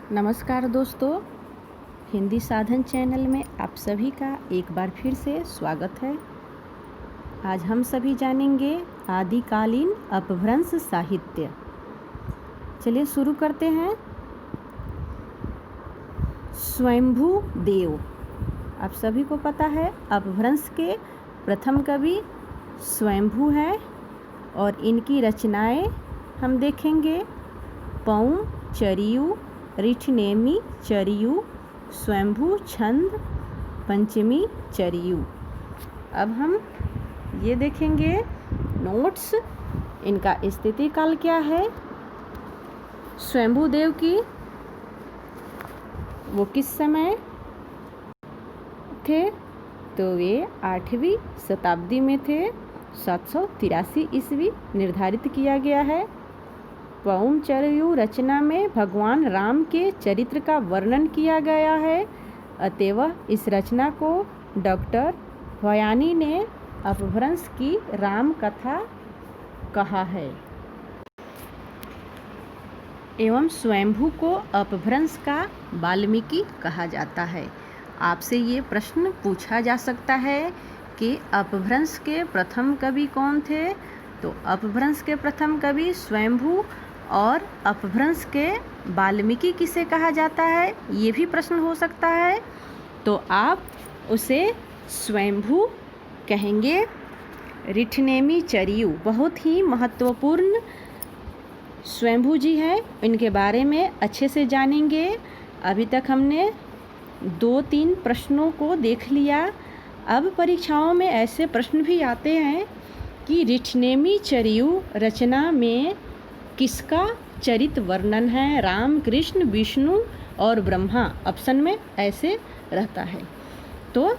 नमस्कार दोस्तों, हिंदी साधन चैनल में आप सभी का एक बार फिर से स्वागत है। आज हम सभी जानेंगे आदिकालीन अपभ्रंश साहित्य। चलिए शुरू करते हैं। स्वयंभू देव, आप सभी को पता है अपभ्रंश के प्रथम कवि स्वयंभू हैं और इनकी रचनाएं हम देखेंगे पौम, चरियू, रिठनेमी चरियू, स्वयंभू छंद, पंचमी चरियू। अब हम ये देखेंगे नोट्स, इनका स्थिति काल क्या है, स्वयंभू देव की वो किस समय थे, तो वे 8वीं शताब्दी में थे। 783 ईस्वी निर्धारित किया गया है। पौम चरियू रचना में भगवान राम के चरित्र का वर्णन किया गया है, अतएव इस रचना को डॉक्टर भयानी ने अपभ्रंश की राम कथा कहा है। एवं स्वयंभू को अपभ्रंश का वाल्मीकि कहा जाता है। आपसे ये प्रश्न पूछा जा सकता है कि अपभ्रंश के प्रथम कवि कौन थे, तो अपभ्रंश के प्रथम कवि स्वयंभू और अपभ्रंश के वाल्मीकि किसे कहा जाता है, ये भी प्रश्न हो सकता है। तो आप उसे स्वयंभू कहेंगे। रिठनेमी चरियू बहुत ही महत्वपूर्ण स्वयंभू जी हैं, इनके बारे में अच्छे से जानेंगे। अभी तक हमने 2-3 प्रश्नों को देख लिया। अब परीक्षाओं में ऐसे प्रश्न भी आते हैं कि रिठनेमी चरियू रचना में किसका चरित्र वर्णन है, राम, कृष्ण, विष्णु और ब्रह्मा, ऑप्शन में ऐसे रहता है। तो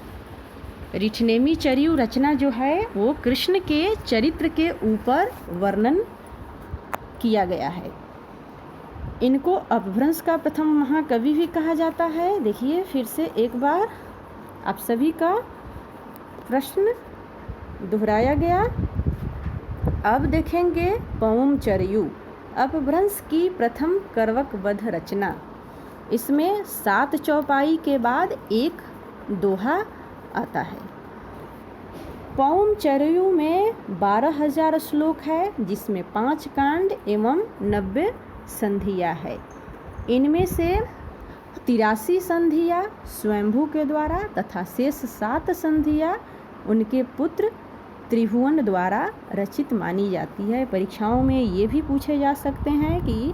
रिठनेमी चरियू रचना जो है वो कृष्ण के चरित्र के ऊपर वर्णन किया गया है। इनको अपभ्रंश का प्रथम महाकवि भी कहा जाता है। देखिए फिर से एक बार आप सभी का प्रश्न दोहराया गया। अब देखेंगे पौम चरियू अपभ्रंश की प्रथम करवकवध रचना। इसमें 7 चौपाई के बाद एक दोहा आता है। पौम चरियू में 12,000 श्लोक है, जिसमें 5 कांड एवं 90 संधियाँ है। इनमें से 83 संधियाँ स्वयंभू के द्वारा तथा शेष 7 संधियाँ उनके पुत्र त्रिभुवन द्वारा रचित मानी जाती है। परीक्षाओं में ये भी पूछे जा सकते हैं कि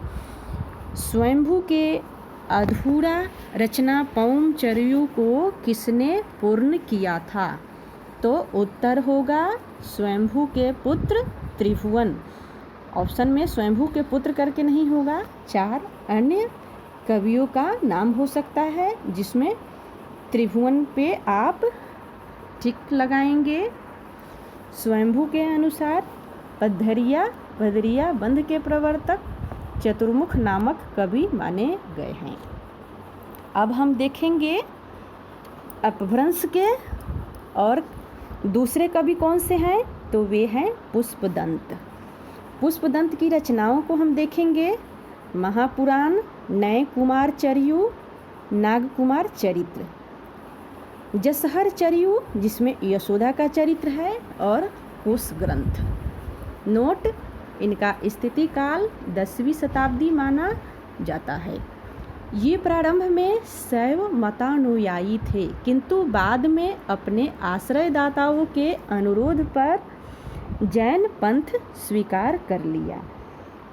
स्वयंभू के अधूरा रचना पौम चरियू को किसने पूर्ण किया था, तो उत्तर होगा स्वयंभू के पुत्र त्रिभुवन। ऑप्शन में स्वयंभू के पुत्र करके नहीं होगा, 4 अन्य कवियों का नाम हो सकता है, जिसमें त्रिभुवन पे आप टिक लगाएंगे। स्वयंभू के अनुसार पद्धरिया बंध के प्रवर्तक चतुर्मुख नामक कवि माने गए हैं। अब हम देखेंगे अपभ्रंश के और दूसरे कवि कौन से हैं, तो वे हैं पुष्पदंत। पुष्पदंत की रचनाओं को हम देखेंगे। महापुराण, नय कुमार चरियू, नागकुमार चरित्र, जसहर चरियू जिसमें यशोदा का चरित्र है, और कुश ग्रंथ। नोट, इनका स्थिति काल 10वीं शताब्दी माना जाता है। ये प्रारंभ में शैव मतानुयायी थे, किंतु बाद में अपने आश्रयदाताओं के अनुरोध पर जैन पंथ स्वीकार कर लिया।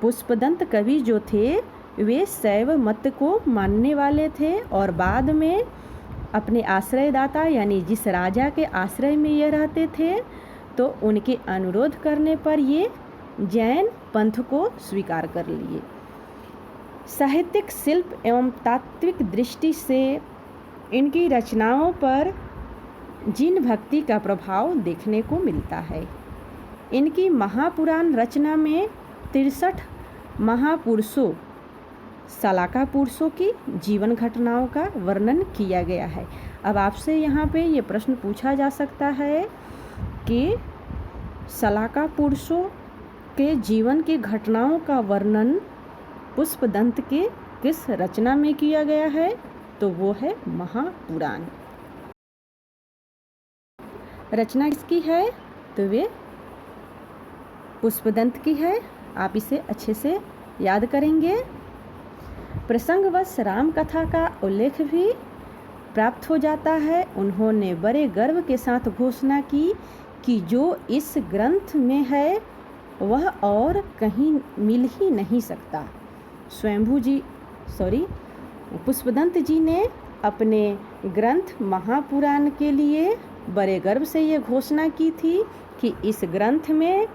पुष्पदंत कवि जो थे वे शैव मत को मानने वाले थे और बाद में अपने आश्रयदाता यानी जिस राजा के आश्रय में ये रहते थे, तो उनके अनुरोध करने पर ये जैन पंथ को स्वीकार कर लिए। साहित्यिक, शिल्प एवं तात्विक दृष्टि से इनकी रचनाओं पर जिन भक्ति का प्रभाव देखने को मिलता है। इनकी महापुराण रचना में 63 महापुरुषों, सलाका पुरुषों की जीवन घटनाओं का वर्णन किया गया है। अब आपसे यहाँ पे ये प्रश्न पूछा जा सकता है कि सलाका पुरुषों के जीवन की घटनाओं का वर्णन पुष्पदंत के किस रचना में किया गया है? तो वो है महापुराण। रचना किसकी है? तो वे पुष्पदंत की है। आप इसे अच्छे से याद करेंगे। प्रसंगवश राम कथा का उल्लेख भी प्राप्त हो जाता है। उन्होंने बड़े गर्व के साथ घोषणा की कि जो इस ग्रंथ में है वह और कहीं मिल ही नहीं सकता। पुष्पदंत जी ने अपने ग्रंथ महापुराण के लिए बड़े गर्व से ये घोषणा की थी कि इस ग्रंथ में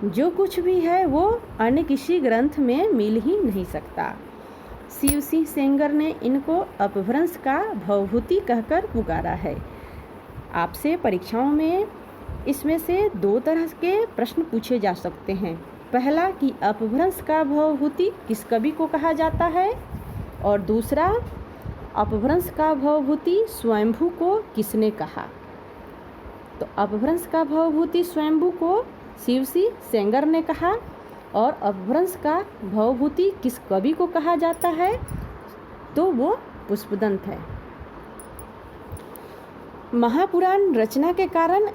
जो कुछ भी है वो अन्य किसी ग्रंथ में मिल ही नहीं सकता। शिव सिंह सेंगर ने इनको अपभ्रंश का भवभूति कहकर पुकारा है। आपसे परीक्षाओं में इसमें से 2 तरह के प्रश्न पूछे जा सकते हैं। पहला कि अपभ्रंश का भवभूति किस कवि को कहा जाता है, और दूसरा अपभ्रंश का भवभूति स्वयंभू को किसने कहा। तो अपभ्रंश का भवभूति स्वयंभू को शिव सिंह सेंगर ने कहा, और अपभ्रंश का भवभूति किस कवि को कहा जाता है? तो वो पुष्पदंत है। महापुराण रचना के कारण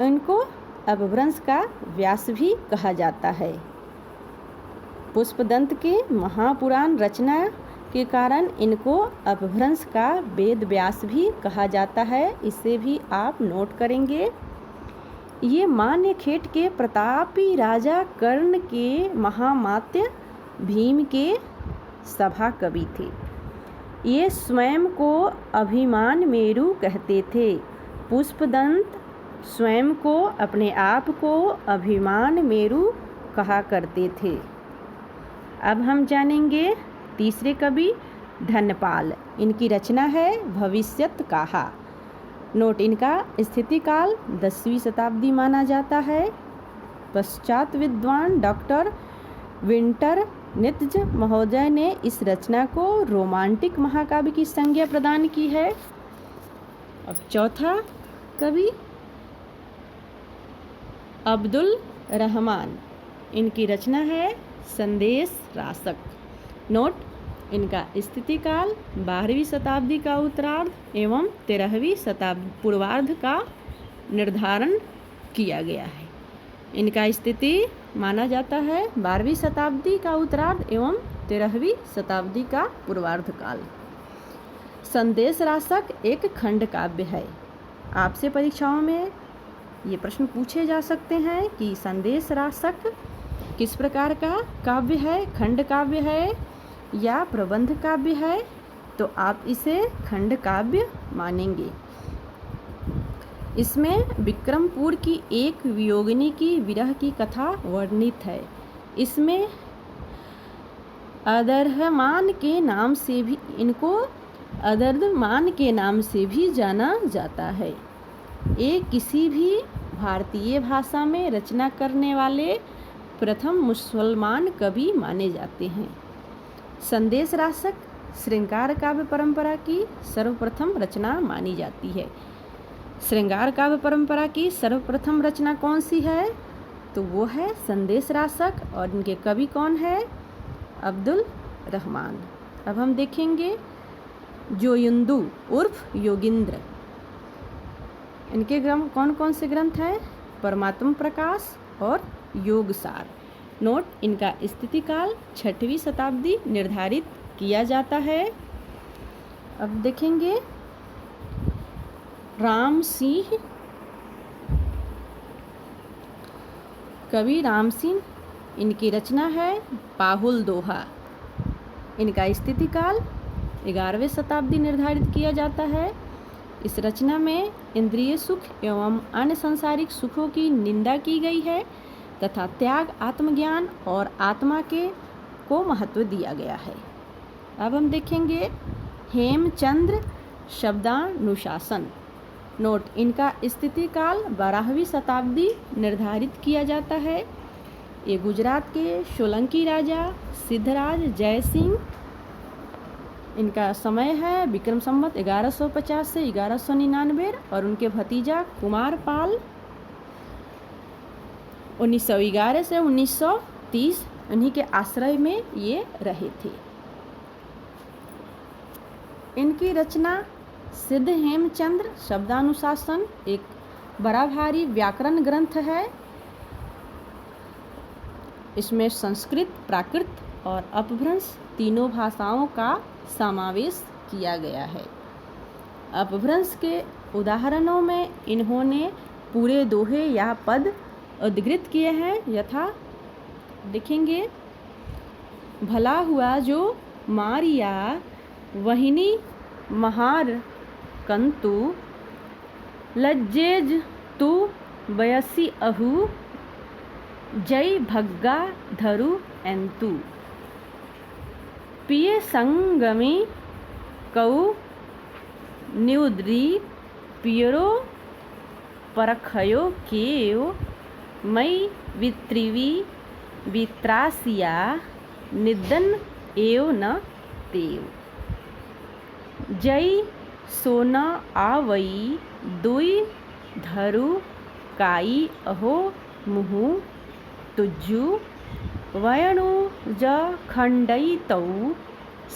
इनको अपभ्रंश का व्यास भी कहा जाता है। पुष्पदंत के महापुराण रचना के कारण इनको अपभ्रंश का वेद व्यास भी कहा जाता है। इसे भी आप नोट करेंगे। ये मान्यखेट के प्रतापी राजा कर्ण के महामात्य भीम के सभा कवि थे। ये स्वयं को अभिमान मेरु कहते थे। पुष्पदंत स्वयं को, अपने आप को अभिमान मेरु कहा करते थे। अब हम जानेंगे तीसरे कवि धनपाल। इनकी रचना है भविष्यत कहा। नोट, इनका स्थिति काल 10वीं शताब्दी माना जाता है। पश्चात विद्वान डॉक्टर विंटर नित्ज महोदय ने इस रचना को रोमांटिक महाकाव्य की संज्ञा प्रदान की है। अब चौथा कवि अब्दुल रहमान। इनकी रचना है संदेश रासक। नोट, इनका स्थिति काल 12वीं शताब्दी का उत्तरार्ध एवं 13वीं शताब्दी पूर्वार्ध का निर्धारण किया गया है। इनका स्थिति माना जाता है 12वीं शताब्दी का उत्तरार्ध एवं 13वीं शताब्दी का पूर्वार्ध काल। संदेश रासक एक खंड काव्य है। आपसे परीक्षाओं में ये प्रश्न पूछे जा सकते हैं कि संदेश रासक किस प्रकार का काव्य है, खंड काव्य है या प्रबंध काव्य है? तो आप इसे खंड काव्य मानेंगे। इसमें विक्रमपुर की एक वियोगिनी की विरह की कथा वर्णित है। इसमें अदर्हमान के नाम से भी इनको अदर्दमान के नाम से भी जाना जाता है। ये किसी भी भारतीय भाषा में रचना करने वाले प्रथम मुसलमान कवि माने जाते हैं। संदेश रासक श्रृंगार काव्य परंपरा की सर्वप्रथम रचना मानी जाती है। श्रृंगार काव्य परंपरा की सर्वप्रथम रचना कौन सी है? तो वो है संदेश रासक, और इनके कवि कौन है? अब्दुल रहमान। अब हम देखेंगे जोयुंदू उर्फ योगिंद्र। इनके ग्रंथ कौन कौन से ग्रंथ हैं? परमात्म प्रकाश और योगसार। नोट, इनका स्थिति काल 6वीं शताब्दी निर्धारित किया जाता है। अब देखेंगे राम सिंह। कवि राम सिंह, इनकी रचना है पाहुल दोहा। इनका स्थिति काल 11वीं शताब्दी निर्धारित किया जाता है। इस रचना में इंद्रिय सुख एवं अन्य सांसारिक सुखों की निंदा की गई है तथा त्याग, आत्मज्ञान और आत्मा के को महत्व दिया गया है। अब हम देखेंगे हेमचंद्र शब्दानुशासन। नोट, इनका स्थिति काल 12वीं शताब्दी निर्धारित किया जाता है। ये गुजरात के सोलंकी राजा सिद्धराज जयसिंह, इनका समय है विक्रम संवत 1150 से 1199 और उनके भतीजा कुमारपाल 1911 से 1930 उन्हीं के आश्रय में ये रहे थे। इनकी रचना सिद्ध हेमचंद्र शब्दानुशासन एक बड़ा भारी व्याकरण ग्रंथ है। इसमें संस्कृत, प्राकृत और अपभ्रंश तीनों भाषाओं का समावेश किया गया है। अपभ्रंश के उदाहरणों में इन्होंने पूरे दोहे या पद उद्धृत किए हैं। यथा देखेंगे, भला हुआ जो मारिया वहिनी महार कंतु, लज्जेज तू बयसी अहू, जय भग्गा धरु एंतु। पिए संगमी कऊ न्युद्री, पियरो परखयो केव, मई वित्रिवी वित्रासिया, निदन एव न तेव। जय सोना आवई दुई, धरु काई अहो मुहु, तुज्जु वयणु ज खंडई तऊ,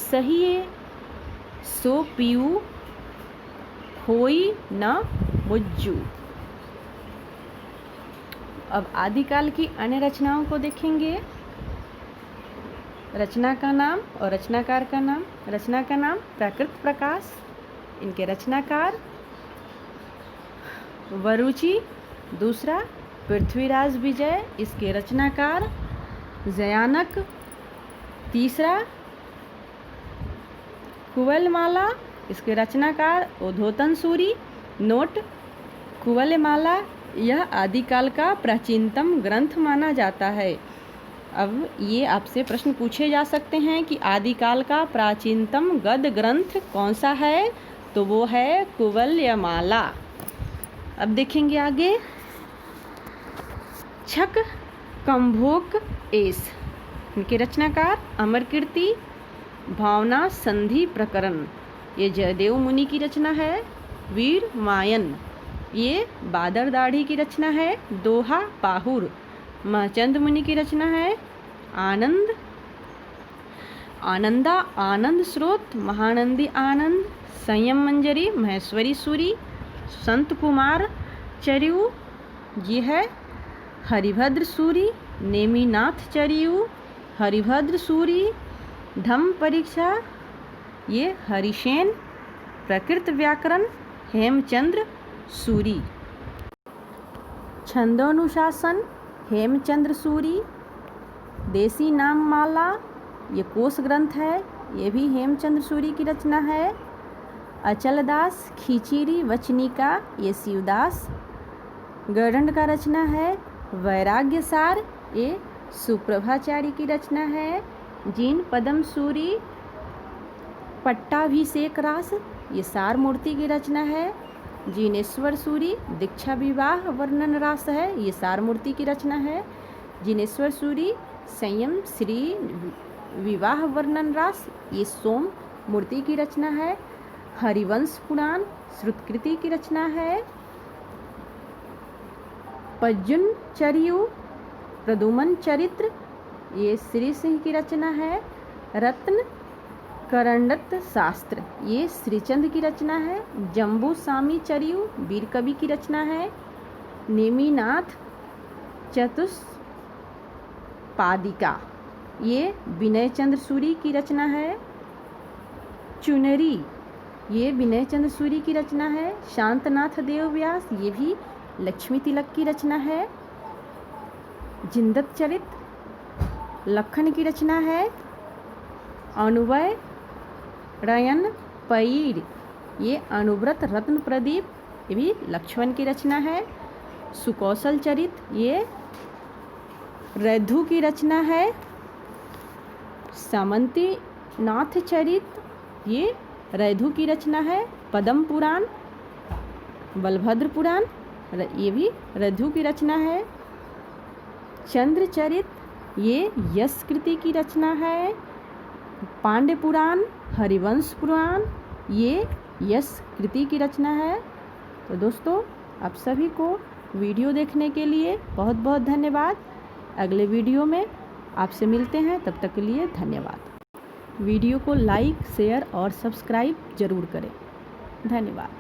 सहिए सो पीऊ, होई न मुज्जू। अब आदिकाल की अन्य रचनाओं को देखेंगे। रचना का नाम और रचनाकार का नाम। रचना का नाम प्राकृत प्रकाश, इनके रचनाकार वरुचि। दूसरा पृथ्वीराज विजय, इसके रचनाकार जयानक। तीसरा कुवलमाला, इसके रचनाकार उद्योतन सूरी। नोट: कुवलमाला यह आदिकाल का प्राचीनतम ग्रंथ माना जाता है। अब ये आपसे प्रश्न पूछे जा सकते हैं कि आदिकाल का प्राचीनतम गद्य ग्रंथ कौन सा है, तो वो है कुवलयमाला। अब देखेंगे आगे। छक कंभोक एस, इनके रचनाकार अमरकीर्ति। भावना संधि प्रकरण, ये जयदेव मुनि की रचना है। वीर मायन, ये बादर दाढ़ी की रचना है। दोहा पाहुर, महचंद मुनि की रचना है। आनंद आनंदा आनंद स्रोत, महानंदी आनंद। संयम मंजरी, महेश्वरी सूरी। संत कुमार चरियू, ये है हरिभद्र सूरी। नेमिनाथ चरियू, हरिभद्र सूरी। धम्म परीक्षा, ये हरिसेन। प्रकृत व्याकरण, हेमचंद्र सूरी। छंदोनुशासन, हेमचंद्र सूरी। देसी नाम माला, ये कोश ग्रंथ है, ये भी हेमचंद्र सूरी की रचना है। अचलदास खिचीरी वचनिका, ये शिवदास गरुड़ का रचना है। वैराग्य सार, ये सुप्रभाचारी की रचना है। जीन पदम सूरी। पट्टाभिषेक रास, ये सार मूर्ति की रचना है। जिनेश्वर सूरी दीक्षा विवाह वर्णन रास है, ये सार मूर्ति की रचना है। जिनेश्वर सूरी संयम श्री विवाह वर्णन रास, ये सोम मूर्ति की रचना है। हरिवंश पुराण श्रुतकृति की रचना है। पज्जुन चरियु प्रदुमन चरित्र, ये श्री सिंह की रचना है। रत्न करंडत शास्त्र, ये श्रीचंद की रचना है। जम्बू सामी चरियु वीर कवि की रचना है। नेमिनाथ चतुष्पादिका, ये विनय चंद्र सूरी की रचना है। चुनरी, ये विनय चंद्र सूरी की रचना है। शांतनाथ देव व्यास, ये भी लक्ष्मी तिलक की रचना है। जिंदत चरित लखन की रचना है। अनुवय रयन पैर, ये अनुव्रत रत्न प्रदीप, ये भी लक्ष्मण की रचना है। सुकौशल चरित, ये रैधु की रचना है। सामंती नाथ चरित, ये रैधु की रचना है। पद्म पुराण बलभद्र पुराण, ये भी रैधु की रचना है। चंद्रचरित, ये यश कृति की रचना है। पांड्य पुराण हरिवंश पुराण, ये यश कृति की रचना है। तो दोस्तों, आप सभी को वीडियो देखने के लिए बहुत बहुत धन्यवाद। अगले वीडियो में आपसे मिलते हैं, तब तक के लिए धन्यवाद। वीडियो को लाइक, शेयर और सब्सक्राइब ज़रूर करें। धन्यवाद।